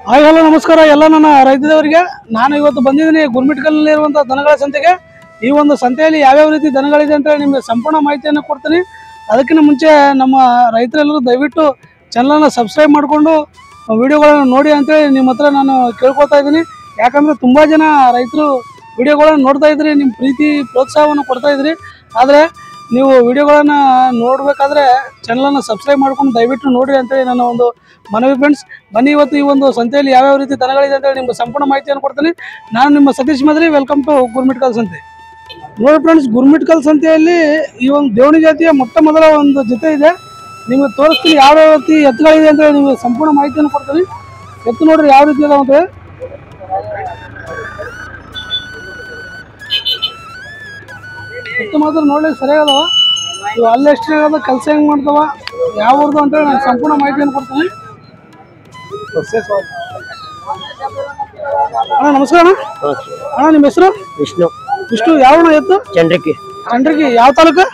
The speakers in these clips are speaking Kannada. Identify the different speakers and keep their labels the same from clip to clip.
Speaker 1: ಹಾಯ್ ಹಲೋ ನಮಸ್ಕಾರ ಎಲ್ಲ ನನ್ನ ರೈತರವರಿಗೆ. ನಾನು ಇವತ್ತು ಬಂದಿದ್ದೀನಿ ಗುರ್ಮಿಟ್ಕಲ್ನಲ್ಲಿರುವಂಥ ದನಗಳ ಸಂತೆಗೆ. ಈ ಒಂದು ಸಂತೆಯಲ್ಲಿ ಯಾವ್ಯಾವ ರೀತಿ ದನಗಳಿದೆ ಅಂತ ನಿಮಗೆ ಸಂಪೂರ್ಣ ಮಾಹಿತಿಯನ್ನು ಕೊಡ್ತೀನಿ. ಅದಕ್ಕಿಂತ ಮುಂಚೆ ನಮ್ಮ ರೈತರೆಲ್ಲರೂ ದಯವಿಟ್ಟು ಚಾನಲನ್ನು ಸಬ್ಸ್ಕ್ರೈಬ್ ಮಾಡಿಕೊಂಡು ವಿಡಿಯೋಗಳನ್ನು ನೋಡಿ ಅಂತೇಳಿ ನಿಮ್ಮ ಹತ್ರ ನಾನು ಕೇಳ್ಕೊತಾ ಇದ್ದೀನಿ. ಯಾಕಂದರೆ ತುಂಬ ಜನ ರೈತರು ವಿಡಿಯೋಗಳನ್ನು ನೋಡ್ತಾ ಇದ್ರಿ, ನಿಮ್ಮ ಪ್ರೀತಿ ಪ್ರೋತ್ಸಾಹವನ್ನು ಕೊಡ್ತಾ ಇದ್ರಿ. ಆದರೆ ನೀವು ವಿಡಿಯೋಗಳನ್ನು ನೋಡಬೇಕಾದ್ರೆ ಚಾನಲನ್ನು ಸಬ್ಸ್ಕ್ರೈಬ್ ಮಾಡ್ಕೊಂಡು ದಯವಿಟ್ಟು ನೋಡಿರಿ ಅಂತೇಳಿ ನನ್ನ ಒಂದು ಮನವಿ ಫ್ರೆಂಡ್ಸ್. ಬನ್ನಿ ಇವತ್ತು ಈ ಒಂದು ಸಂತೆಯಲ್ಲಿ ಯಾವ್ಯಾವ ರೀತಿ ದನಗಳಿದೆ ಅಂತೇಳಿ ನಿಮ್ಗೆ ಸಂಪೂರ್ಣ ಮಾಹಿತಿಯನ್ನು ಕೊಡ್ತೀನಿ. ನಾನು ನಿಮ್ಮ ಸತೀಶ್ ಮದ್ರಿ, ವೆಲ್ಕಮ್ ಟು ಗುರ್ಮಿಟ್ಕಲ್ ಸಂತೆ. ನೋಡಿ ಫ್ರೆಂಡ್ಸ್, ಗುರ್ಮಿಟ್ಕಲ್ ಸಂತೆಯಲ್ಲಿ ಈ ಒಂದು ದೇವಣಿ ಜಾತಿಯ ಮೊಟ್ಟ ಮೊದಲ ಒಂದು ಜೊತೆ ಇದೆ. ನಿಮಗೆ ತೋರಿಸ್ತೀನಿ ಯಾವ್ಯಾವ ರೀತಿ ಎತ್ತುಗಳಿದೆ ಅಂತೇಳಿ ನಿಮಗೆ ಸಂಪೂರ್ಣ ಮಾಹಿತಿಯನ್ನು ಕೊಡ್ತೀನಿ. ಎತ್ತು ನೋಡ್ರಿ ಯಾವ ರೀತಿ ಅದಾವ ಅಂತೇಳಿ. ಎತ್ತು ಮಾತ್ರ ನೋಡ್ಲಿಕ್ಕೆ ಸರಿಯಾಗದವ. ಇವು ಅಲ್ಲಿ ಎಷ್ಟು ಆಗದ, ಕೆಲಸ ಹೆಂಗೆ ಮಾಡ್ತಾವ, ಯಾವ ಊರ್ದು ಅಂತೇಳಿ ನಾನು ಸಂಪೂರ್ಣ ಮಾಹಿತಿಯನ್ನು ಕೊಡ್ತೀನಿ. ಅಣ್ಣ ನಮಸ್ಕಾರ. ಅಣ್ಣ ನಿಮ್ಮ ಹೆಸರು? ವಿಷ್ಣು. ಯಾವ ಎತ್ತು? ಚಂಡ್ರಿಕಿ. ಯಾವ ತಾಲೂಕು?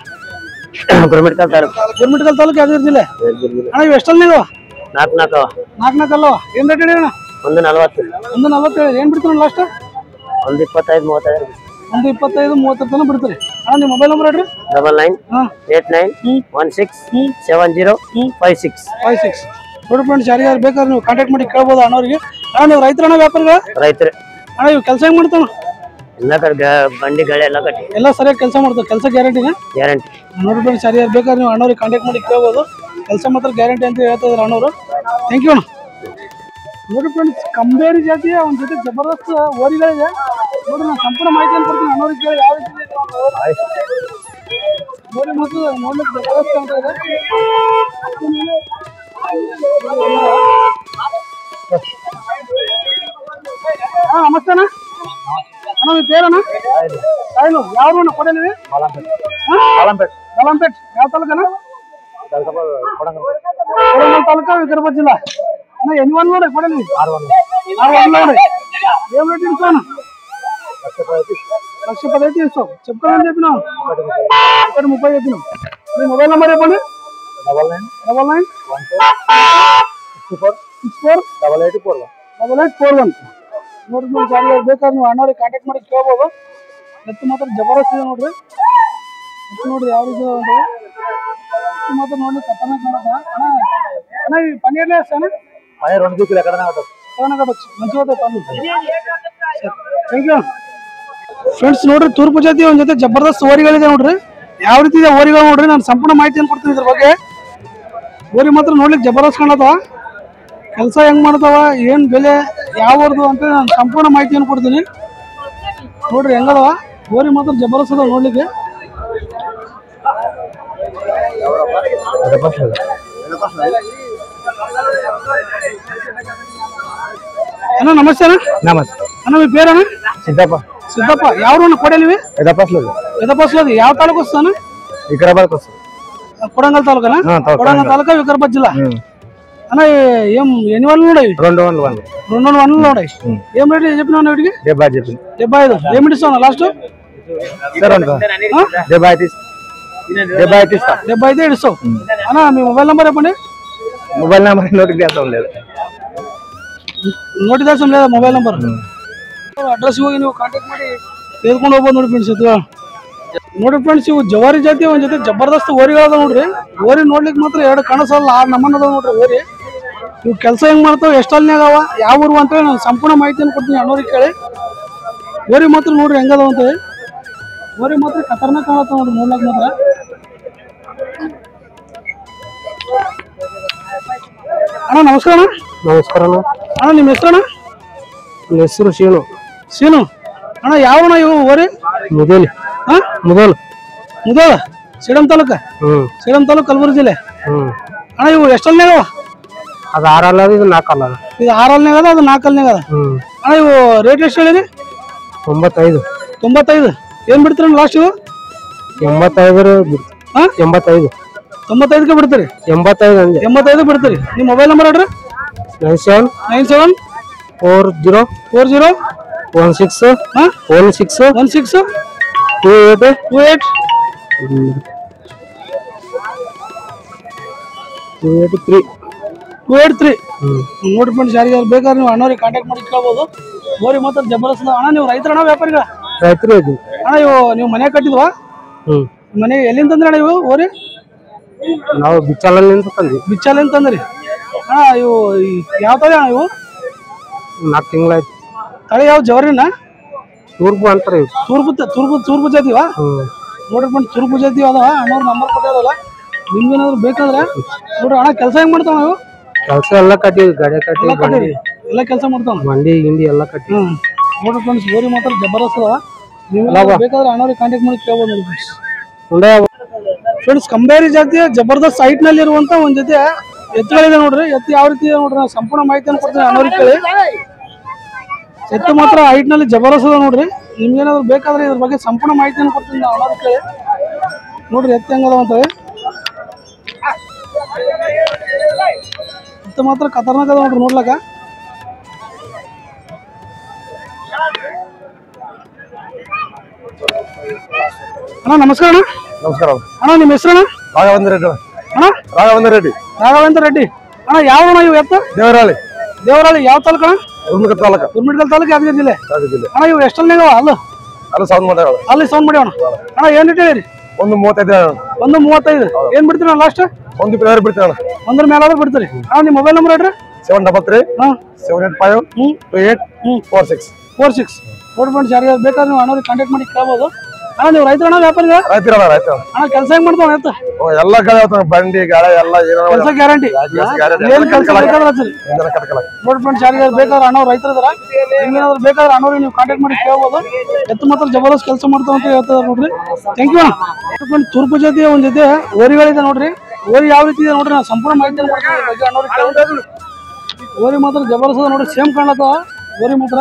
Speaker 1: ಗುರ್ಮಿಟ್ಕಲ್ ತಾಲೂಕು. ಯಾವ್ದು ಜಿಲ್ಲೆ? ಅಣ್ಣ ಇವು ಎಷ್ಟಲ್ಲಿದಾವ? ನಾಲ್ಕು ಅಲ್ಲವ. ಏನ್ ರೇಟ್ ಹೇಳಿ ಅಣ್ಣ? 140 ಏನ್ ಬಿಡ್ತೀರ ಲಾಸ್ಟ್?
Speaker 2: 125-35.
Speaker 1: 125-30 ತನಕ ಬಿಡ್ತೀರಿ. ಅಣ್ಣ ನಿಮ್ಮ ಮೊಬೈಲ್ ನಂಬರ್ ಹೇಳ್ರಿ.
Speaker 2: 9989167056.
Speaker 1: ನೋಡಿ ಫ್ರೆಂಡ್ಸ್, ಯಾರಿಗಾರು ಬೇಕಾದ್ರೆ ನೀವು ಕಾಂಟ್ಯಾಕ್ಟ್ ಮಾಡಿ ಕೇಳ್ಬೋದು ಅಣ್ಣವ್ರಿಗೆ. ಅಣ್ಣ ನೀವು ರೈತರಣ್ಣ ವ್ಯಾಪಾರಿಗಳ?
Speaker 2: ರೈತರು.
Speaker 1: ಅಣ್ಣ ಇವು ಕೆಲಸ ಹೆಂಗ್ ಮಾಡ್ತಾವ?
Speaker 2: ಎಲ್ಲ ಬಂಡಿ ಗಳೆ ಎಲ್ಲ ಕಟ್ಟಿ
Speaker 1: ಎಲ್ಲ ಸರಿಯಾಗಿ ಕೆಲಸ ಮಾಡ್ತಾವ. ಕೆಲಸ ಗ್ಯಾರಂಟಿನ?
Speaker 2: ಗ್ಯಾರಂಟಿ.
Speaker 1: ನೋಡಿ ಫ್ರೆಂಡ್ಸ್, ಯಾರಿಗಾರು ಬೇಕಾದ್ರೆ ನೀವು ಅಣ್ಣವ್ರಿಗೆ ಕಾಂಟ್ಯಾಕ್ಟ್ ಮಾಡಿ ಕೇಳ್ಬೋದು. ಕೆಲಸ ಮಾತ್ರ ಗ್ಯಾರಂಟಿ ಅಂತ ಹೇಳ್ತಾ ಇದ್ರು ಅಣ್ಣವರು. ಥ್ಯಾಂಕ್ ಯು ಅಣ್ಣ. ನೋಡಿ ಫ್ರೆಂಡ್ಸ್, ಕಂಬೇರಿ ಜಾತಿಯ ಒಂದು ಜೊತೆ ಜಬರ್ದಸ್ತ್ ಓರಿಗಳಿದೆ. ನೋಡಿ ನಾನು ಸಂಪೂರ್ಣ ಮಾಹಿತಿಯನ್ನು ಕೊಡ್ತೀನಿ. ಅಣ್ಣವ್ರಿಗೆ ಕೇಳಿ ಯಾವ ರೀತಿ ಓರಿ ಮತ್ತು ನೋಡ್ಲಿಕ್ಕೆ ಜಬರ್ದಸ್ತ್ ಅಂತ ಇದೆ. ಹಾ ನಮಸ್ತೆ ಅಣ್ಣ. ಅಣ್ಣ ನಿಮ್ಮ ಪೇರಣ್ಣ? ಸಾಯಿಲು. ಯಾವ್ದು ಕೊಡಲಿ? ಮಲಂಪೇಟ್. ಯಾವ ತಾಲೂಕಣ್ಣ? ಕೊಡಂಗಲ್ ತಾಲೂಕ, ವಿಕಾರಾಬಾದ್ ಜಿಲ್ಲಾ. ಅಣ್ಣ ಎನ್ನಿವನ್ ನೋಡಿ ಕೊಡಲಿ? 6 ನೋಡಿ. ఏం రేట్ ఇస్తాను? 1,15,000 ఇస్తావు. చెప్పుకోవాలని చెప్పినావు. 30 చెప్పినావు. మీ మొబైల్ నెంబర్ చెప్పండి. 9964648841. ನೋಡಿ ನೀವು ಬೇಕಾದ್ರೆ ನೀವು ಅಣ್ಣವ್ರಿಗೆ ಕಾಂಟ್ಯಾಕ್ಟ್ ಮಾಡಿ ಕೇಳ್ಬೋದು. ಎತ್ತು ಮಾತ್ರ ಜಬರ್ದಸ್ತ್ ಇದೆ ನೋಡ್ರಿ. ಎತ್ತು ನೋಡ್ರಿ ಯಾವ ರೀತಿ ನೋಡ್ರಿ. ಎತ್ತು ಮಾತ್ರ ನೋಡಿ ಖತರ್ನಾಕ್ ನೋಡತ್ತ. ಅಣ್ಣ ಈ ಪನ್ನೀರ್ಲೇ ಅಣ್ಣ? ಫ್ರೆಂಡ್ಸ್ ನೋಡ್ರಿ, ತೂರ್ಪು ಜಾತಿ ಒಂದ್ ಜೊತೆ ಜಬರ್ದಸ್ತ್ ಓರಿಗಳಿದೆ ನೋಡ್ರಿ. ಯಾವ ರೀತಿ ಇದೆ ಓರಿಗಳು ನೋಡ್ರಿ. ನಾನು ಸಂಪೂರ್ಣ ಮಾಹಿತಿಯನ್ನು ಕೊಡ್ತೀನಿ ಇದ್ರ ಬಗ್ಗೆ. ಓರಿ ಮಾತ್ರ ನೋಡ್ಲಿಕ್ಕೆ ಜಬರ್ದಸ್ತ್ ಕಾಣತ್ತವ. ಕೆಲಸ ಹೆಂಗ್ ಮಾಡ್ತಾವ, ಏನ್ ಬೆಲೆ, ಯಾವ ಊರ್ದು ಅಂತ ನಾನು ಸಂಪೂರ್ಣ ಮಾಹಿತಿಯನ್ನು ಕೊಡ್ತೀನಿ. ನೋಡ್ರಿ ಹೆಂಗದವ ಓರಿ ಮಾತ್ರ ಜಬರ್ದಸ್ತ್ ಅದಾವ ನೋಡ್ಲಿಕ್ಕೆ. ಅಣ್ಣ ನಮಸ್ತೆ ಅಣ್ಣ.
Speaker 2: ನಮಸ್ತೆ
Speaker 1: ಅಣ್ಣ మీ పేరಣ್ಣ?
Speaker 2: ಸಿದ್ದಪ್ಪ.
Speaker 1: ಯಾವ ಕೊಡಲಿವಿ? ಎದಪಾಸ್ಲೋದಿ. ಯಾವ ತಾಲೂಕು ಅಣ್ಣ?
Speaker 2: వికారాబాద్.
Speaker 1: కొడంగల్ తాలూకానా? కొడంగల్ తాలూకా, వికారాబాద్ జిల్లా. అన్న ఏం ఎన్ని వాళ్ళు ఉన్నాయి? 2 ఉన్నాయి. ఏం రేట్ చెప్పినా వీటికి? 75. ఏమిటి ఇస్తావు లాస్ట్? 75 ఇస్తావు. అన్న మీ మొబైల్ నెంబర్ చెప్పండి.
Speaker 2: మొబైల్ నెంబర్ నోటిఫికేషన్ లేదు.
Speaker 1: ನೋಟಿಫಿಕೇಶನ್ లేదా ಮೊಬೈಲ್ ನಂಬರ್? ಅಡ್ರೆಸ್ ಹೋಗಿ ನೀವು ಕಾಂಟ್ಯಾಕ್ಟ್ ಮಾಡಿ ತೆಗೆದುಕೊಂಡು ಹೋಗ್ಬೋದು ನೋಡಿ ಫ್ರೆಂಡ್ಸ್. ಇದು ನೋಡಿ ಫ್ರೆಂಡ್ಸ್, ಇವು ಜವಾರಿ ಜಾತಿ ಒಂದ್ ಜೊತೆ ಜಬರ್ದಸ್ತ್ ಓರಿಗಳದ ನೋಡ್ರಿ. ಓರಿ ನೋಡ್ಲಿಕ್ಕೆ ಮಾತ್ರ 2 ಕಣಸಲ್ಲ 6 ನಮೂನೆ ಅದಾವ ನೋಡ್ರಿ ಓರಿ. ಇವು ಕೆಲಸ ಹೆಂಗ್ ಮಾಡ್ತಾವ, ಎಷ್ಟಲ್ಲಿನಾಗವ, ಯಾವ ಊರು ಅಂತೇಳಿ ನಾನು ಸಂಪೂರ್ಣ ಮಾಹಿತಿಯನ್ನು ಕೊಡ್ತೀನಿ ಅಣ್ಣವ್ರಿಗೆ ಕೇಳಿ. ಓರಿ ಮಾತ್ರ ನೋಡ್ರಿ ಹೆಂಗದಾವ ಅಂತ. ಓರಿ ಮಾತ್ರ ಖತರ್ನಾಕ್ ಕಾಣತ್ತಾವ ನೋಡ್ರಿ ನೋಡ್ಲಿಕ್ಕೆ ಮಾತ್ರ. ಅಣ್ಣ ನಮಸ್ಕಾರ.
Speaker 2: ನಮಸ್ಕಾರ
Speaker 1: ಅಣ್ಣ ನಿಮ್ಮ ಹೆಸರಣ್ಣ?
Speaker 2: ನನ್ನ ಹೆಸರು ಶೀನು.
Speaker 1: ಅಣ್ಣ ಯಾವಣ್ಣ ಇವು ಓರಿ?
Speaker 2: ಮುದೋಲ್.
Speaker 1: ಸೇಡಂ ತಾಲೂಕ? ಸೇಡಂ ತಾಲೂಕು, ಕಲಬುರಗಿ ಜಿಲ್ಲೆ. ಅಣ್ಣ ಇವು ಎಷ್ಟಲ್ಲಿನಾಗವ?
Speaker 2: ಅದು 6 ಅಲ್ಲ, ಇದು 4 ಅಲ್ಲ.
Speaker 1: ಇದು 6 ಅಲ್ನಾಗದ, ಅದು 4 ಅಲ್ನಾಗದ. ಅಣ್ಣ ಇವು ರೇಟ್ ಎಷ್ಟು ಹೇಳಿರಿ? 95. ಏನ್ ಬಿಡ್ತೀರ ಲಾಸ್ಟ್ ಇವು?
Speaker 2: 85
Speaker 1: ಬಿಡ್ತೀರಿ? 85 ಬಿಡ್ತೀರಿ. ನಿಮ್ಮ ಮೊಬೈಲ್ ನಂಬರ್ ಹೇಳ್ರಿ. 97401628. 283. ನೋಡ್ರಿ ಫ್ರೆಂಡ್ಸ್, ಯಾರಿಗಾದ್ರು ಬೇಕಾದ್ರೆ ನೀವು ಅಣ್ಣವ್ರಿಗೆ ಕಾಂಟ್ಯಾಕ್ಟ್ ಮಾಡಿ ಕೇಳ್ಬೋದು. ಓರಿ ಮಾತ್ರ ಜಬರ್ದಸ್ತ್ ಅಣ್ಣ. ನೀವು ರೈತರಣ್ಣ ವ್ಯಾಪಾರಿಗಳ
Speaker 2: ರೈತರು ಇದು
Speaker 1: ಅಣ್ಣ? ಇವು ನೀವು ಮನೆ ಕಟ್ಟಿದ್ವಾ? ಮನೆ ಎಲ್ಲಿಂದ ತಂದ್ರಿ ಅಣ್ಣ ಇವು ಓರಿ?
Speaker 2: ನಾವು ಬಿಚ್ಚಲಿಂದ ತಂದ್ವಿ.
Speaker 1: ಬಿಚ್ಚಲಿಂದ ತಂದ್ರಿ ಅಣ್ಣ? ಇವು ಯಾವ ತಳಿ ಅಣ್ಣ ಇವು?
Speaker 2: 4 ತಿಂಗಳಾಯ್ತು.
Speaker 1: ತಳಿ ಯಾವ ಜವರಿನ?
Speaker 2: ತೂರ್ಪು ಅಂತಾರೆ ಇವು.
Speaker 1: ತೂರ್ಪು ಜಾತಿವಾ? ನೋಡ್ರಿ ಫ್ರೆಂಡ್ಸ್, ತೂರ್ಪು ಜಾತಿ ಅದಾವ. ಅಣ್ಣವ್ರ ನಂಬರ್ ಕೊಟ್ಟಿರಲ್ಲ, ನಿಮ್ಗೇನಾದ್ರು ಬೇಕಾದ್ರೆ ನೋಡ್ರಿ. ಅಣ್ಣ ಕೆಲಸ ಹೆಂಗ್ ಮಾಡ್ತಾವ ನಾವು?
Speaker 2: ಕೆಲಸ ಎಲ್ಲ ಕಟ್ಟಿವಿ, ಗಾಡಿ ಕಟ್ಟಿ
Speaker 1: ಎಲ್ಲ ಕೆಲಸ ಮಾಡ್ತಾವ,
Speaker 2: ಮಂಡಿ ಗಿಂಡಿ ಎಲ್ಲ ಕಟ್ಟಿ.
Speaker 1: ನೋಡ್ರಿ ಫ್ರೆಂಡ್ಸ್, ಓರಿ ಮಾತ್ರ ಜಬರ್ದಸ್ತ್ ಅದಾವ. ನೀವು ಬೇಕಾದ್ರೆ ಅಣ್ಣವ್ರಿಗೆ ಕಾಂಟ್ಯಾಕ್ಟ್ ಮಾಡಿ ಕೇಳ್ಬೋದು ನೋಡಿ ಫ್ರೆಂಡ್ಸ್. ಫ್ರೆಂಡ್ಸ್, ಕಂಬೇರಿ ಜಾತಿಯ ಜಬರ್ದಸ್ತ್ ಸೈಟ್ ನಲ್ಲಿ ಇರುವಂತ ಒಂದ್ ಜೊತೆ ಎತ್ತುಗಳಿದೆ ನೋಡ್ರಿ. ಎತ್ತು ಯಾವ ರೀತಿ ಇದೆ ನೋಡ್ರಿ, ನಾನು ಸಂಪೂರ್ಣ ಮಾಹಿತಿಯನ್ನು ಕೊಡ್ತೀನಿ ಅಣ್ಣವ್ರಿಗೆ ಕೇಳಿ. ಎತ್ತು ಮಾತ್ರ ಹೈಟ್ ನಲ್ಲಿ ಜಬರ್ದಸ್ತ್ ಅದ ನೋಡ್ರಿ. ನಿಮ್ಗೇನಾದ್ರು ಬೇಕಾದ್ರೆ ಇದ್ರ ಬಗ್ಗೆ ಸಂಪೂರ್ಣ ಮಾಹಿತಿಯನ್ನು ಕೊಡ್ತೀನಿ ನಾನು ಅಣ್ಣವ್ರಿಗೆ ಕೇಳಿ. ನೋಡ್ರಿ ಎತ್ತು ಹೆಂಗದ ಅಂತೇಳಿ. ಎತ್ತು ಮಾತ್ರ ಖತರ್ನಾಕ್ ಅದ ನೋಡ್ರಿ ನೋಡ್ಲಕ್ಕ. ಅಣ್ಣ ನಮಸ್ಕಾರ ಅಣ್ಣ.
Speaker 2: ನಮಸ್ಕಾರ
Speaker 1: ಅಣ್ಣ, ನಿಮ್ಮ ಹೆಸರಣ್ಣ?
Speaker 2: ರಾಘವೇಂದ್ರ ರೆಡ್ಡಿ.
Speaker 1: ಅಣ್ಣ
Speaker 2: ರಾಘವೇಂದ್ರ ರೆಡ್ಡಿ.
Speaker 1: ರಾಘವೇಂದ್ರ ರೆಡ್ಡಿ ಅಣ್ಣ. ಯಾವ ಅಣ್ಣ ಇವು ಎತ್ತು?
Speaker 2: ದೇವರಾಳಿ.
Speaker 1: ದೇವರಾಳಿ ಯಾವ ತಾಲೂಕು ಅಣ್ಣ?
Speaker 2: ಗುರುಮಿಟ್ಕಲ್ ತಾಲೂಕು.
Speaker 1: ಗುರುಮಿಟ್ಕಲ್ ತಾಲೂಕು, ಯಾದಗಿರಿ ಜಿಲ್ಲೆ.
Speaker 2: ಜಿಲ್ಲೆ.
Speaker 1: ಅಣ್ಣ ಇವು ಎಷ್ಟಲ್ಲಿ
Speaker 2: ಅಲ್ಲ ಸೌಂಡ್ ಮಾಡ್ಯಾವ.
Speaker 1: ಅಲ್ಲಿ ಸೌಂಡ್ ಮಾಡಿ ಅಣ್ಣ. ಅಣ್ಣ ಏನ್ ರೇಟ್ ಹೇಳಿರಿ?
Speaker 2: 135.
Speaker 1: 135. ಏನ್ ಬಿಡ್ತೀರಿ ಅಣ್ಣ ಲಾಸ್ಟ್?
Speaker 2: 1 ಬಿಡ್ತೀವಿ ಅಣ್ಣ.
Speaker 1: 1 ಮೇಲಾದ್ರೂ ಬಿಡ್ತೀರಿ ಅಣ್ಣ. ನಿಮ್ಮ ಮೊಬೈಲ್ ನಂಬರ್ ಹೇಳ್ರಿ.
Speaker 2: 733 785 2846.
Speaker 1: 46. ನೋಡಿ ಫ್ರೆಂಡ್ಸ್, ಯಾರಿಗಾದ್ರು ಬೇಕಾದ್ರೆ ನೀವು ಅಣ್ಣವ್ರಿಗೆ ಕಾಂಟ್ಯಾಕ್ಟ್ ಮಾಡಿ ಕೇಳ್ಬೋದು. ಅಣ್ಣ ನೀವು ರೈತರಣ್ಣ ವ್ಯಾಪಾರಿಗಳ?
Speaker 2: ರೈತರ
Speaker 1: ಅಣ್ಣ ಕೆಲಸ ಹೆಂಗ್ ಮಾಡ್ತಾವ ಎತ್ತ?
Speaker 2: ಎಲ್ಲ ಗಾಳಿ ಬಂಡಿ ಗಾಳಿ ಎಲ್ಲ
Speaker 1: ಕೆಲಸ ಗ್ಯಾರಂಟಿ. ಏನ್ ಕೆಲಸ ಬೇಕಾದ್ರೆ ಹಚ್ಚಿರಿ. ನೋಡಿ ಫ್ರೆಂಡ್ಸ್, ಯಾರಿಗಾದ್ರು ಬೇಕಾದ್ರೆ ಅಣ್ಣವ್ರು ರೈತರ ಇದಾರ, ನಿಮ್ಗೇನಾದ್ರು ಬೇಕಾದ್ರೆ ಅಣ್ಣವ್ರಿಗೆ ನೀವು ಕಾಂಟ್ಯಾಕ್ಟ್ ಮಾಡಿ ಕೇಳ್ಬೋದು. ಎತ್ತು ಮಾತ್ರ ಜಬರ್ದಸ್ತ್ ಕೆಲಸ ಮಾಡ್ತಾವ ಅಂತ ಹೇಳ್ತಾರೆ ನೋಡ್ರಿ. ಥ್ಯಾಂಕ್ ಯು ಅಣ್ಣ. ಫ್ರೆಂಡ್ಸ್, ತೂರ್ಪು ಜಾತಿಯ ಒಂದ್ ಜೊತೆ ಓರಿಗಳಿದೆ ನೋಡ್ರಿ. ಓರಿ ಯಾವ ರೀತಿ ಇದೆ ನೋಡ್ರಿ, ನಾನು ಸಂಪೂರ್ಣ ಮಾಹಿತಿ ಬಗ್ಗೆ ಅಣ್ಣವ್ರಿಗೆ. ಓರಿ ಮಾತ್ರ ಜಬರ್ದಸ್ತ್ ನೋಡ್ರಿ, ಸೇಮ್ ಕಾಣತ್ತಾವ ಓರಿ ಮಾತ್ರ.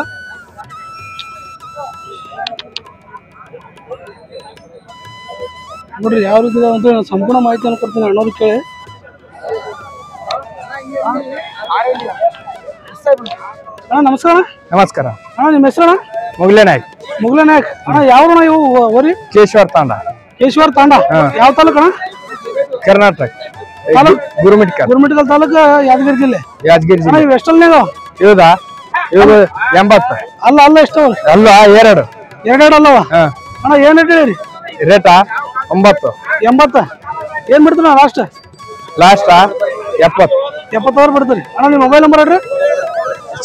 Speaker 1: ನೋಡ್ರಿ ಯಾವ ರೀತಿ ಇದೆ ಅಂತ ನಾನು ಸಂಪೂರ್ಣ ಮಾಹಿತಿಯನ್ನು ಕೊಡ್ತೀನಿ ಅಣ್ಣವ್ರಿಗೆ ಕೇಳಿ. ಅಣ್ಣ ನಮಸ್ಕಾರ.
Speaker 2: ನಮಸ್ಕಾರ
Speaker 1: ಅಣ್ಣ ನಿಮ್ಮ ಹೆಸರಣ್ಣ?
Speaker 2: ಮುಗ್ಲೆ ನಾಯ್ಕ್.
Speaker 1: ಮುಗ್ಲೆ ನಾಯಕ್ ಅಣ್ಣ. ಯಾವ ಇವು ಓರಿ?
Speaker 2: ಕೇಶ್ವರ್ ತಾಂಡ.
Speaker 1: ಕೇಶ್ವರ ತಾಂಡ ಯಾವ ತಾಲೂಕು ಅಣ್ಣ?
Speaker 2: ಕರ್ನಾಟಕ. ಗುರುಮಿಟ್ಕಲ್.
Speaker 1: ಗುರುಮಿಟ್ಕಲ್ ತಾಲೂಕು, ಯಾದಗಿರಿ ಜಿಲ್ಲೆ.
Speaker 2: ಯಾದಗಿರಿ
Speaker 1: ಅಣ್ಣ
Speaker 2: ಜಿಲ್ಲೆ.
Speaker 1: ಇವು ಎಷ್ಟಲ್ಲಿ
Speaker 2: ಇವುದಾ? ಇವು 80.
Speaker 1: ಅಲ್ಲ ಎಷ್ಟು
Speaker 2: ಅಲ್ಲ 2.
Speaker 1: ಎರಡೆರಡು ಅಲ್ಲವ ಅಣ್ಣ? ಏನ್ ರೇಟ್ ಹೇಳಿರಿ?
Speaker 2: ರೇಟಾ 90.
Speaker 1: 80. ಏನ್ ಬಿಡ್ತೀರಿ ಅಣ್ಣ ಲಾಸ್ಟ್?
Speaker 2: ಲಾಸ್ಟ್ 70.
Speaker 1: 70 ಬಿಡ್ತೀರಿ ಅಣ್ಣ. ನಿಮ್ಮ ಮೊಬೈಲ್ ನಂಬರ್ ಹೇಳ್ರಿ.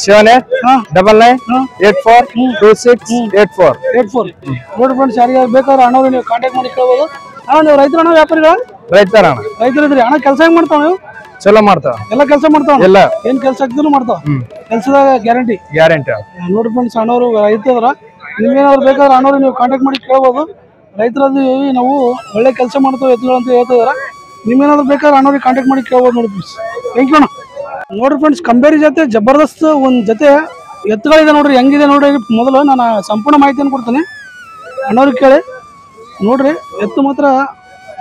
Speaker 2: 7899842684.
Speaker 1: ನೋಡಿ ಫ್ರೆಂಡ್ಸ್, ಯಾರಿಗಾದ್ರು ಬೇಕಾದ್ರೆ ಅಣ್ಣವ್ರಿಗೆ ನೀವು ಕಾಂಟ್ಯಾಕ್ಟ್ ಮಾಡಿ ಕೇಳ್ಬೋದು. ಅಣ್ಣ ನೀವು ರೈತರ ಅಣ್ಣ ವ್ಯಾಪಾರಿಗಳ?
Speaker 2: ರೈತರ
Speaker 1: ರೈತರಿದ್ರಿ ಅಣ್ಣ. ಕೆಲಸ ಹೆಂಗ್ ಮಾಡ್ತಾವ ನೀವು?
Speaker 2: ಚಲೋ ಮಾಡ್ತಾವ.
Speaker 1: ಎಲ್ಲ ಕೆಲಸ ಮಾಡ್ತಾವ?
Speaker 2: ಎಲ್ಲ
Speaker 1: ಏನ್ ಕೆಲಸ ಆಗ್ತಿದ್ರು ಮಾಡ್ತಾವ, ಕೆಲಸದಾಗ ಗ್ಯಾರಂಟಿ. ನೋಡಿ ಫ್ರೆಂಡ್ಸ್, ಅಣ್ಣವ್ರು ರೈತರ. ನಿಮ್ಗೇನಾದ್ರು ಬೇಕಾದ್ರೆ ಅಣ್ಣವ್ರಿಗೆ ನೀವು ಕಾಂಟ್ಯಾಕ್ಟ್ ಮಾಡಿ ಕೇಳ್ಬೋದು. ರೈತರಲ್ಲಿ ನಾವು ಒಳ್ಳೆ ಕೆಲಸ ಮಾಡ್ತೇವೆ ಎತ್ತುಗಳು ಅಂತ ಹೇಳ್ತಿದಾರ. ನಿಮ್ಗೇನಾದ್ರು ಬೇಕಾದ್ರೆ ಅಣ್ಣವ್ರಿಗೆ ಕಾಂಟ್ಯಾಕ್ಟ್ ಮಾಡಿ ಕೇಳ್ಬೋದು ನೋಡಿ ಫ್ರೆಂಡ್ಸ್. ಥ್ಯಾಂಕ್ ಯು ಅಣ್ಣ. ನೋಡ್ರಿ ಫ್ರೆಂಡ್ಸ್, ಕಂಬೇರಿ ಜೊತೆ ಜಬರ್ದಸ್ತ್ ಒಂದ್ ಜೊತೆ ಎತ್ತುಗಳಿದೆ ನೋಡ್ರಿ. ಹೆಂಗಿದೆ ನೋಡ್ರಿ, ಮೊದಲು ನಾನು ಸಂಪೂರ್ಣ ಮಾಹಿತಿಯನ್ನು ಕೊಡ್ತೀನಿ ಅಣ್ಣವ್ರಿಗೆ ಕೇಳಿ. ನೋಡ್ರಿ ಎತ್ತು ಮಾತ್ರ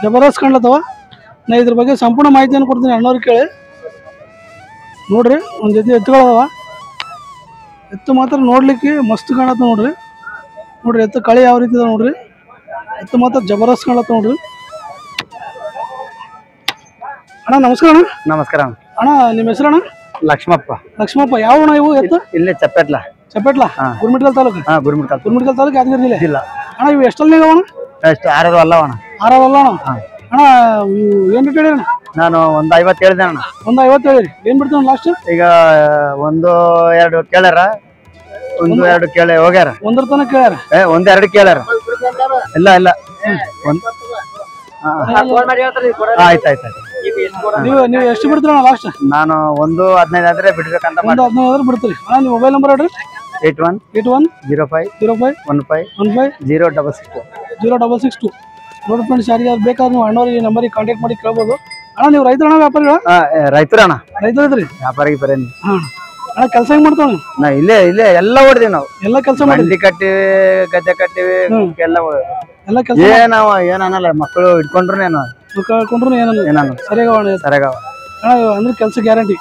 Speaker 1: ಜಬರ್ದಸ್ತ್ ಕಾಣ್ಲತ್ತವ. ನಾ ಇದ್ರ ಬಗ್ಗೆ ಸಂಪೂರ್ಣ ಮಾಹಿತಿಯನ್ನು ಕೊಡ್ತೀನಿ ಅಣ್ಣವ್ರಿಗೆ ಕೇಳಿ. ನೋಡ್ರಿ ಒಂದ್ ಜೊತೆ ಎತ್ತುಗಳದಾವ. ಎತ್ತು ಮಾತ್ರ ನೋಡ್ಲಿಕ್ಕೆ ಮಸ್ತ್ ಕಾಣತ್ತ ನೋಡ್ರಿ. ನೋಡ್ರಿ ಎತ್ತು ಕಳೆ ಯಾವ ರೀತಿ ಇದೆ ನೋಡ್ರಿ. ಎತ್ತು ಮಾತ್ರ ಜಬರ್ದಸ್ತ್ ಕಾಣತ್ತ ನೋಡ್ರಿ. ಅಣ್ಣ ನಮಸ್ಕಾರ ಅಣ್ಣ.
Speaker 2: ನಮಸ್ಕಾರ
Speaker 1: ಅಣ್ಣ ನಿಮ್ಮ ಹೆಸರಣ್ಣ?
Speaker 2: ಲಕ್ಷ್ಮಪ್ಪ.
Speaker 1: ಲಕ್ಷ್ಮಪ್ಪ. ಯಾವ ಅಣ್ಣ ಇವು ಎತ್ತು?
Speaker 2: ಇಲ್ಲೇ ಚಪ್ಪೆಟ್ಲ.
Speaker 1: ಗುರುಮಿಟ್ಕಲ್ ತಾಲೂಕು. ಗುರುಮಿಟ್ಕಲ್ ತಾಲೂಕು, ಯಾದಗಿರಿ ಜಿಲ್ಲೆ.
Speaker 2: ಇಲ್ಲ
Speaker 1: ಅಣ್ಣ ಇವು ಎಷ್ಟಲ್ಲಿ ಅಣ್ಣ?
Speaker 2: ಎಷ್ಟು 6 ಅಲ್ಲವಣ?
Speaker 1: 6 ಅಲ್ಲ ಅಣ್ಣ. ಅಣ್ಣ ಏನ್ ರೇಟ್ ಹೇಳಿರಿ?
Speaker 2: ನಾನು 50 ಹೇಳಿದೆ ಅಣ್ಣ.
Speaker 1: 50 ಹೇಳಿರಿ. ಏನ್ ಬಿಡ್ತೀವಿ ಲಾಸ್ಟ್?
Speaker 2: ಈಗ 1-2 ಕೇಳ್ಯಾರ, 1-2 ಕೇಳಿ ಹೋಗ್ಯಾರ.
Speaker 1: 1 ತನಕ ಕೇಳ್ಯಾರ?
Speaker 2: 1-2 ಕೇಳ್ಯಾರ. ಇಲ್ಲ ಆಯ್ತಾಯ್ತು.
Speaker 1: ನೀವು ಎಷ್ಟು ಬಿಡ್ತೀರಣ್ಣ ಲಾಸ್ಟ್?
Speaker 2: ನಾನು 1-15 ಆದ್ರೆ ಬಿಡ್ಬೇಕಂತ.
Speaker 1: 1-15 ಬಿಡ್ತೀರಿ ಅಣ್ಣ. ನಿಮ್ಮ ಮೊಬೈಲ್ ನಂಬರ್ ಹೇಳ್ರಿ. 810505150662. ನೋಡಿ ಫ್ರೆಂಡ್ಸ್, ಯಾರಿಗಾದ್ರು ಬೇಕಾದ್ರೆ ನೀವು ಅಣ್ಣವ್ರಿಗೆ ನಂಬರಿಗೆ ಕಾಂಟ್ಯಾಕ್ಟ್ ಮಾಡಿ ಕೇಳ್ಬೋದು. ಅಣ್ಣ ನೀವು ರೈತರ ಅಣ್ಣ ವ್ಯಾಪಾರಿಗಳ?
Speaker 2: ರೈತರ ಅಣ್ಣ.
Speaker 1: ರೈತರಿದ್ರಿ?
Speaker 2: ವ್ಯಾಪಾರಿಗೆ ಬರೇನಿ.
Speaker 1: ಅಣ್ಣ ಕೆಲಸ ಹೆಂಗ್ ಮಾಡ್ತಾವ ನೀವು?
Speaker 2: ನಾ ಇಲ್ಲೇ ಎಲ್ಲ ಹೊಡ್ದೀವಿ ನಾವು.
Speaker 1: ಎಲ್ಲ ಕೆಲಸ ಮಾಡಿ
Speaker 2: ಕಟ್ಟಿವಿ, ಗದ್ದೆ ಕಟ್ಟಿವಿ,
Speaker 1: ಎಲ್ಲ ಕೆಲಸ
Speaker 2: ಏನಲ್ಲ. ಮಕ್ಕಳು ಇಟ್ಕೊಂಡ್ರು
Speaker 1: ಕೊಂಡ್ರು ಏನಲ್ಲ.
Speaker 2: ಸರಿಯಾಗವ
Speaker 1: ಅಂದ್ರೆ ಕೆಲಸ ಗ್ಯಾರಂಟಿ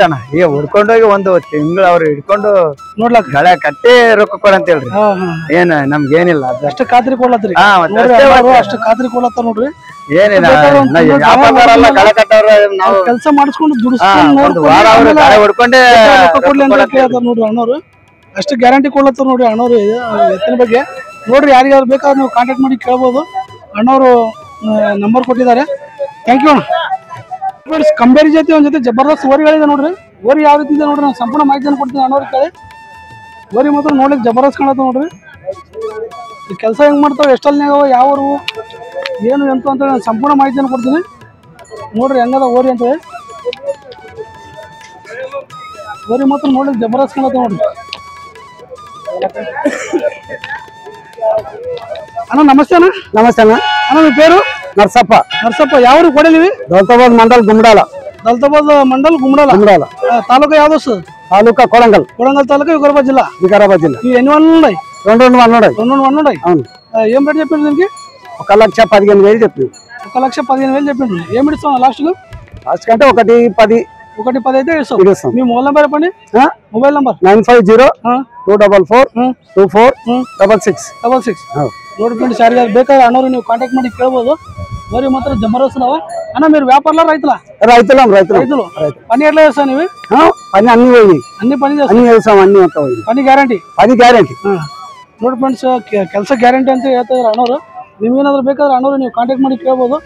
Speaker 2: ಅಣ್ಣ. ಈಗ ಹುಡ್ಕೊಂಡೋಗಿ 1 ತಿಂಗಳು ಅವ್ರು ಹಿಡ್ಕೊಂಡು
Speaker 1: ನೋಡ್ಲಕ್
Speaker 2: ಗಳೆ ಕಟ್ಟಿ ರೊಕ್ಕ ಕೊಡ ಅಂತ ಹೇಳ್ರಿ. ಏನ್ ನಮ್ಗೇನಿಲ್ಲ,
Speaker 1: ಅಷ್ಟ ಖಾತ್ರಿ ಕೊಡ್ಲತ್ರಿ. ಅಷ್ಟ ಖಾತ್ರಿ ಕೊಡ್ಲತ್ತಾರ ನೋಡ್ರಿ.
Speaker 2: ಏನಿಲ್ಲ ವ್ಯಾಪಾರದವರಲ್ಲ ಕಳೆ ಕಟ್ಟವ್ರು ನಾವು
Speaker 1: ಕೆಲಸ ಮಾಡಿಸ್ಕೊಂಡು
Speaker 2: ಒಂದು
Speaker 1: ದುಡಿಸ್ಕೊಂಡು
Speaker 2: ವಾರ ಅವ್ರು ಗಾಳಿ ಹೊಡ್ಕೊಂಡೆ
Speaker 1: ಕೊಡ್ಲಿ ಅಂತ ಕೇಳ್ತಾರ ನೋಡ್ರಿ ಅಣ್ಣವ್ರು. ಅಷ್ಟು ಗ್ಯಾರಂಟಿ ಕೊಡ್ಲತ್ತಾರ ನೋಡ್ರಿ ಅಣ್ಣವ್ರು ಎತ್ತಿನ ಬಗ್ಗೆ. ನೋಡ್ರಿ ಯಾರಿಗಾದ್ರು ಬೇಕಾದ್ರೆ ನೀವು ಕಾಂಟ್ಯಾಕ್ಟ್ ಮಾಡಿ ಕೇಳ್ಬೋದು. ಅಣ್ಣವರು ನಂಬರ್ ಕೊಟ್ಟಿದ್ದಾರೆ. ಥ್ಯಾಂಕ್ ಯು ಅಣ್ಣ. ಕಂಬೇರಿ ಜಾತಿ ಒಂದ್ ಜೊತೆ ಜಬರ್ದಸ್ತ್ ಓರಿಗಳಿದೆ ನೋಡ್ರಿ. ಓರಿ ಯಾವ ರೀತಿ ಇದೆ ನೋಡ್ರಿ, ನಾನು ಸಂಪೂರ್ಣ ಮಾಹಿತಿಯನ್ನು ಕೊಡ್ತೀನಿ ಅಣ್ಣವ್ರಿಗೆ ಕೇಳಿ. ಓರಿ ಮಾತ್ರ ನೋಡ್ಲಿಕ್ಕೆ ಜಬರ್ದಸ್ತ್ ಕಾಣತ್ತ ನೋಡ್ರಿ. ಕೆಲಸ ಹೆಂಗ್ ಮಾಡ್ತಾವ, ಎಷ್ಟಲ್ನಾಗ ಯಾವ ಊರು ಏನು ಎಂತ ಅಂತೇಳಿ ನಾನು ಸಂಪೂರ್ಣ ಮಾಹಿತಿಯನ್ನು ಕೊಡ್ತೀನಿ. ನೋಡ್ರಿ ಹೆಂಗದ ಓರಿ ಅಂತೇಳಿ. ಓರಿ ಮಾತ್ರ ನೋಡ್ಲಿಕ್ಕೆ ಜಬರ್ದಸ್ತ್ ಕಾಣತ್ತ ನೋಡ್ರಿ. ಅಣ್ಣ ನಮಸ್ತೆ ಅಣ್ಣ.
Speaker 2: ನಮಸ್ತೆ ಅಣ್ಣ.
Speaker 1: ಅಣ್ಣ ನಿಮ್ಮ ಪೇರು?
Speaker 2: ನರ್ಸಪ್ಪ.
Speaker 1: ನರ್ಸಪ್ಪ. ಯಾವ ಊರು ಕೊಡಲಿವಿ?
Speaker 2: ದೌಲತಾಬಾದ್ ಮಂಡಲ್ ಗುಮ್ಡಾಲ.
Speaker 1: ದೌಲತಾಬಾದ್ ಮಂಡಲ್ ಗುಮ್ಡಾಲ. ತಾಲೂಕು ಯಾವ್ದು ಸರ್?
Speaker 2: ತಾಲೂಕಾ ಕೊಳಂಗಲ್.
Speaker 1: ಕೊಳಂಗಲ್ ತಾಲೂಕು, ವಿಕಾರಾಬಾದ್ ಜಿಲ್ಲಾ.
Speaker 2: ವಿಕಾರಾಬಾದ್ ಜಿಲ್ಲಾ.
Speaker 1: ఈ ఎన్ని వందలు ఉన్నాయి?
Speaker 2: 2
Speaker 1: ఉన్నాయి.
Speaker 2: అవును.
Speaker 1: ఏం రేట్ చెప్పిండు దీనికి?
Speaker 2: 1,15,000 చెప్పింది.
Speaker 1: 1,15,000 చెప్పిండు. ఏమి ఇస్తాం లాస్ట్
Speaker 2: లాస్ట్ కంటే 1,10,000
Speaker 1: అయితే ఇస్తాం. మీ మొబైల్ నెంబర్ చెప్పండి. Mobile number 950-244-2466. ನೋಡಿ ಫ್ರೆಂಡ್ಸ್, ಯಾರಿಗಾದ್ರು ಬೇಕಾದ್ರೆ ಅಣ್ಣವ್ರು ನೀವು ಕಾಂಟ್ಯಾಕ್ಟ್ ಮಾಡಿ ಕೇಳ್ಬೋದು. ఓరి మాత్రం జబర్దస్త్ అన్న. అన్న మీరు వ్యాపారులా రైతులా? రైతులు. పని ఎట్లా చేస్తా నీవి?
Speaker 2: పని అన్ని పోయి
Speaker 1: అన్ని పని
Speaker 2: చేస్తాం. అన్ని
Speaker 1: పని ಗ್ಯಾರಂಟಿ. ನೋಡಿ ಫ್ರೆಂಡ್ಸ್, ಕೆಲಸ ಗ್ಯಾರಂಟಿ ಅಂತ ಹೇಳ್ತಿದಾರೆ ಅಣ್ಣವ್ರು. ನಿಮ್ಗೇನಾದ್ರು ಬೇಕಾದ್ರೆ ಅಣ್ಣವ್ರು ನೀವು ಕಾಂಟ್ಯಾಕ್ಟ್ ಮಾಡಿ ಕೇಳ್ಬೋದು.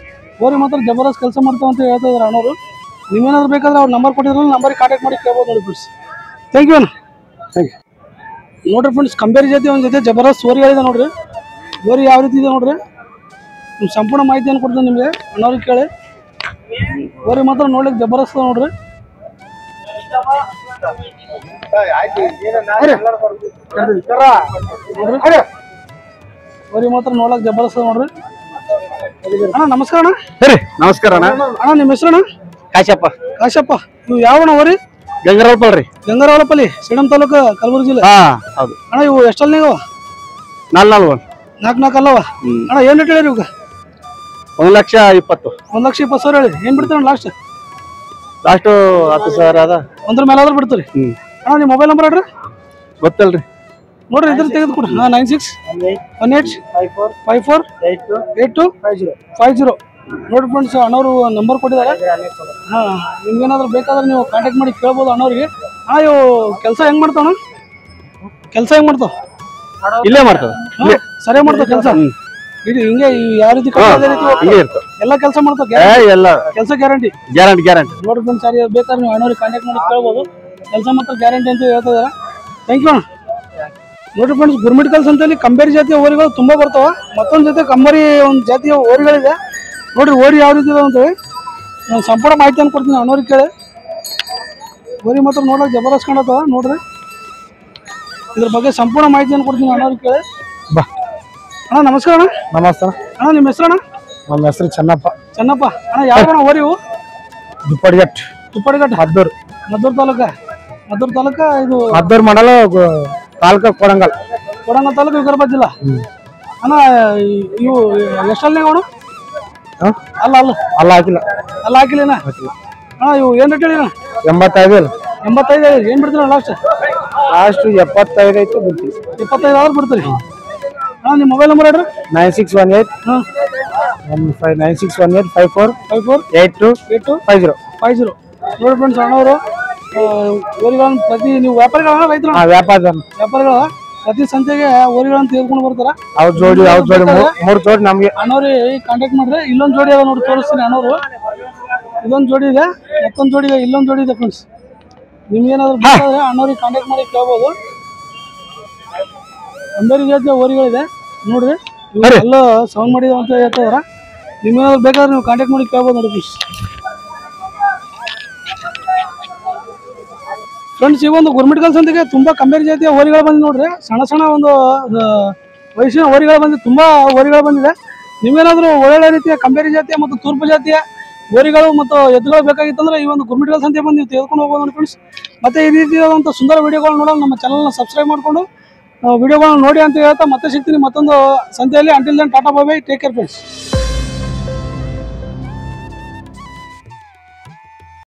Speaker 1: ಓರಿ ಮಾತ್ರ ಜಬರ್ದಸ್ತ್ ಕೆಲಸ ಮಾಡ್ತಾವ ಅಂತ ಹೇಳ್ತಿದಾರೆ ಅಣ್ಣವ್ರು. ನಿಮ್ಗೇನಾದ್ರು ಬೇಕಾದ್ರೆ ಅವ್ರ ನಂಬರ್ ಕೊಟ್ಟಿದ್ರಲ್ಲ, ನಂಬರ್ಗೆ ಕಾಂಟ್ಯಾಕ್ಟ್ ಮಾಡಿ ಕೇಳ್ಬೋದು ನೋಡಿ ಫ್ರೆಂಡ್ಸ್. ಥ್ಯಾಂಕ್ ಯು ಅಣ್ಣ. ನೋಡ್ರಿ ಫ್ರೆಂಡ್ಸ್, ಕಂಬೇರಿ ಜಾತಿ ಒಂದು ಜೊತೆ ಜಬರ್ದಸ್ತ್ ಓರಿಗಳಿದೆ ನೋಡ್ರಿ. ಓರಿ ಯಾವ ರೀತಿ ಇದೆ ನೋಡ್ರಿ, ಸಂಪೂರ್ಣ ಮಾಹಿತಿಯನ್ನು ಕೊಡ್ತೀನಿ ನಿಮಗೆ. ಅಣ್ಣವ್ರಿಗೆ ಕೇಳಿ. ಓರಿ ಮಾತ್ರ ನೋಡ್ಲಿಕ್ಕೆ ಜಬರ್ದಸ್ತ್ ನೋಡ್ರಿ. ಓರಿ ಮಾತ್ರ ನೋಡ್ಲಕ್ ಜಬರ್ದಸ್ತ್ ನೋಡ್ರಿ. ಅಣ್ಣ ನಮಸ್ಕಾರ ಅಣ್ಣ.
Speaker 2: ನಮಸ್ಕಾರ ಅಣ್ಣ.
Speaker 1: ಅಣ್ಣ ನಿಮ್ಮ ಹೆಸರು ಅಣ್ಣ? ಕಾಶಪ್ಪ. ನೀವು ಯಾವಣ್ಣ ಓರಿ? ಗಂಗರವಳಪಲ್ಲಿ, ಸೇಡಂ ತಾಲೂಕು, ಕಲಬುರಗಿ ಜಿಲ್ಲೆ. ಅಣ್ಣ ಇವು ಎಷ್ಟಲ್ಲಿ ನೀವು? 4 ಅಲ್ಲವ ಅಣ್ಣ? ಏನ್ ರೇಟ್ ಹೇಳಿರಿ ಇವಾಗ?
Speaker 2: 1,20,000.
Speaker 1: 1,20,000 ಹೇಳಿ. ಏನ್ ಬಿಡ್ತೀರ ಲಾಸ್ಟ್?
Speaker 2: 10,000 ಅದ.
Speaker 1: ಒಂದ್ರ ಮೇಲೆ ಆದ್ರೂ ಬಿಡ್ತೀರಿ. ಅಣ್ಣ ನಿಮ್ಮ ಮೊಬೈಲ್ ನಂಬರ್ ಹೇಳ್ರಿ.
Speaker 2: ಗೊತ್ತಲ್ರಿ
Speaker 1: ನೋಡ್ರಿ, ಇದ್ರ ತೆಗೆದು ಕೊಡ್ರಿ. 9618548250. ನೋಡಿ ಫ್ರೆಂಡ್ಸ್, ಅಣ್ಣವರು ನಂಬರ್ ಕೊಟ್ಟಿದ್ದಾರೆ. ನಿಮ್ಗೇನಾದ್ರು ಬೇಕಾದ್ರೆ ನೀವು ಕಾಂಟ್ಯಾಕ್ಟ್ ಮಾಡಿ ಕೇಳ್ಬೋದು ಅಣ್ಣವ್ರಿಗೆ. ಇವು ಕೆಲಸ ಹೆಂಗ್ ಮಾಡ್ತಾವ?
Speaker 2: ಇಲ್ಲೇ ಮಾಡ್ತಾವ.
Speaker 1: ಸರಿಯಾಗಿ ಮಾಡ್ತಾವ ಕೆಲಸ. ಇದು ಹಿಂಗೆ ಯಾವ ರೀತಿ ಎಲ್ಲ ಕೆಲಸ ಮಾಡ್ತಾವ. ಕೆಲಸ ಗ್ಯಾರಂಟಿ. ನೋಡಿ ಫ್ರೆಂಡ್ಸ್, ಸರಿ ಬೇಕಾದ್ರೆ ನೀವು ಅಣ್ಣವ್ರಿಗೆ ಕಾಂಟ್ಯಾಕ್ಟ್ ಮಾಡಿ ಕೇಳ್ಬೋದು. ಕೆಲಸ ಮಾತ್ರ ಗ್ಯಾರಂಟಿ ಅಂತ ಹೇಳ್ತಿದಾರೆ. ಥ್ಯಾಂಕ್ ಯು ಅಣ್ಣ. ನೋಡಿ ಫ್ರೆಂಡ್ಸ್, ಗುರ್ಮಿಟ್ಕಲ್ ಸಂತೆಯಲ್ಲಿ ಕಂಬೇರಿ ಜಾತಿಯ ಓರಿಗಳು ತುಂಬಾ ಬರ್ತಾವ. ಮತ್ತೊಂದು ಜೊತೆ ಕಂಬೇರಿ ಒಂದು ಜಾತಿಯ ಓರಿಗಳಿದೆ ನೋಡ್ರಿ. ಓರಿ ಯಾವ ರೀತಿ ಇದೆ ಅಂತೇಳಿ ನಾನು ಸಂಪೂರ್ಣ ಮಾಹಿತಿಯನ್ನು ಕೊಡ್ತೀನಿ ಅಣ್ಣವ್ರಿಗೆ ಕೇಳಿ. ಓರಿ ಮಾತ್ರ ನೋಡೋಕೆ ಜಬರ್ದಸ್ತ್ ಕಾಣತ್ತವ ನೋಡ್ರಿ. ಇದ್ರ ಬಗ್ಗೆ ಸಂಪೂರ್ಣ ಮಾಹಿತಿಯನ್ನು ಕೊಡ್ತೀನಿ ಅಣ್ಣವ್ರಿಗೆ ಕೇಳಿ. ಅಣ್ಣ ನಮಸ್ಕಾರ ಅಣ್ಣ.
Speaker 2: ನಮಸ್ಕಾರ
Speaker 1: ಅಣ್ಣ ನಿಮ್ಮ ಹೆಸರು ಅಣ್ಣ?
Speaker 2: ನಮ್ಮ ಹೆಸರು ಚೆನ್ನಪ್ಪ.
Speaker 1: ಅಣ್ಣ ಯಾವ ಓರಿ ಇವು?
Speaker 2: ದುಪ್ಪಡಿಗಟ್, ಮದ್ದೂರು
Speaker 1: ತಾಲೂಕ. ಇದು
Speaker 2: ಮದ್ದೂರು ಮಂಡಲ, ತಾಲೂಕು ಕೊಡಂಗಲ್
Speaker 1: ತಾಲೂಕು, ವಿಕಾರಾಬಾದ್ ಜಿಲ್ಲಾ. ಅಣ್ಣ ಇವು ಎಷ್ಟಲ್ಲಿ ಅಣ್ಣ? ಅಲ್ಲ
Speaker 2: ಹಾಕಿಲ್ಲ.
Speaker 1: ಹಾಕಿಲ್ಲ ಅಣ್ಣ. ಇವು ಏನ್ ರೇಟ್ ಹೇಳಿ?
Speaker 2: 85,000.
Speaker 1: ಏನ್ ಬಿಡ್ತೀರ ಲಾಸ್ಟ್?
Speaker 2: 75 ಐತೆ ಬಿಡ್ತೀವಿ.
Speaker 1: 25 ಆದ್ರೂ ಬಿಡ್ತೀರಿ. ಅಣ್ಣ ನಿಮ್ಮ ಮೊಬೈಲ್ ನಂಬರ್ ಹೇಳ್ರಿ.
Speaker 2: 9618548250.
Speaker 1: ನೋಡಿ ಫ್ರೆಂಡ್ಸ್, ಅಣ್ಣವರು ಓರಿಗಳನ್ನು ನೀವು ವ್ಯಾಪಾರಿಗಳ ರೈತರ? ವ್ಯಾಪಾರಿಗಳ ಪ್ರತಿ ಸಂತೆಗೆ ಓರಿಗಳನ್ನು ತೆಗೆದುಕೊಂಡು ಬರ್ತಾರ.
Speaker 2: ಅವ್ರ ಜೋಡಿ 3 ಜೋಡಿ ನಮ್ಗೆ.
Speaker 1: ಅಣ್ಣವ್ರಿಗೆ ಕಾಂಟ್ಯಾಕ್ಟ್ ಮಾಡ್ರಿ. ಇಲ್ಲೊಂದು ಜೋಡಿ ಅದ ನೋಡಿ, ತೋರಿಸ್ತೀನಿ ಅಣ್ಣವರು. ಇದೊಂದು ಜೋಡಿ ಇದೆ, ಮತ್ತೊಂದು ಜೋಡಿ ಇದೆ, ಇಲ್ಲೊಂದು ಜೋಡಿ ಇದೆ ಫ್ರೆಂಡ್ಸ್. ನಿಮ್ಗೇನಾದ್ರು ಬೇಕಾದ್ರೆ ಅಣ್ಣವ್ರಿಗೆ ಕಾಂಟ್ಯಾಕ್ಟ್ ಮಾಡಿ ಕೇಳ್ಬೋದು. ಕಂಬೇರಿ ಜಾತಿಯ ಓರಿಗಳಿದೆ ನೋಡ್ರಿ. ಎಲ್ಲ ಸೌಂಡ್ ಮಾಡಿದ ಅಂತ ಹೇಳ್ತಾರ. ನಿಮ್ಗೇನಾದ್ರು ಬೇಕಾದ್ರೆ ನೀವು ಕಾಂಟ್ಯಾಕ್ಟ್ ಮಾಡಿ ಕೇಳ್ಬೋದು ನೋಡಿ ಫ್ರೆಂಡ್ಸ್. ಈ ಒಂದು ಗುರ್ಮಿಟ್ಕಲ್ ಸಂತೆಗೆ ತುಂಬಾ ಕಂಬೇರಿ ಜಾತಿಯ ಓರಿಗಳು ಬಂದು ನೋಡ್ರಿ. ಸಣ್ಣ ಒಂದು ವಯಸ್ಸಿನ ಓರಿಗಳು ಬಂದಿದೆ, ತುಂಬಾ ಓರಿಗಳು ಬಂದಿದೆ. ನಿಮ್ಗೇನಾದ್ರು ಒಳ್ಳೆ ರೀತಿಯ ಕಂಬೇರಿ ಜಾತಿಯ ಮತ್ತು ತೂರ್ಪು ಜಾತಿಯ ಓರಿಗಳು ಮತ್ತು ಎತ್ತುಗಳು ಬೇಕಾಗಿತ್ತಂದ್ರೆ ಈ ಒಂದು ಗುರ್ಮಿಟ್ಕಲ್ ಸಂತೆ ಬಂದು ನೀವು ತೆಗೆದುಕೊಂಡು ಹೋಗ್ಬೋದು ನೋಡಿ ಫ್ರೆಂಡ್ಸ್. ಮತ್ತೆ ಈ ರೀತಿಯಾದಂಥ ಸುಂದರ ವಿಡಿಯೋಗಳು ನೋಡೋದು ನಮ್ಮ ಚಾನಲ್ನ ಸಬ್ಸ್ಕ್ರೈಬ್ ಮಾಡಿಕೊಂಡು ವಿಡಿಯೋಗಳನ್ನ ನೋಡಿ ಅಂತ ಹೇಳ್ತಾ ಮತ್ತೆ ಸಿಗ್ತೀನಿ ಮತ್ತೊಂದು ಸಂತೆಯಲ್ಲಿ. Until then tata bye bye, take care friends.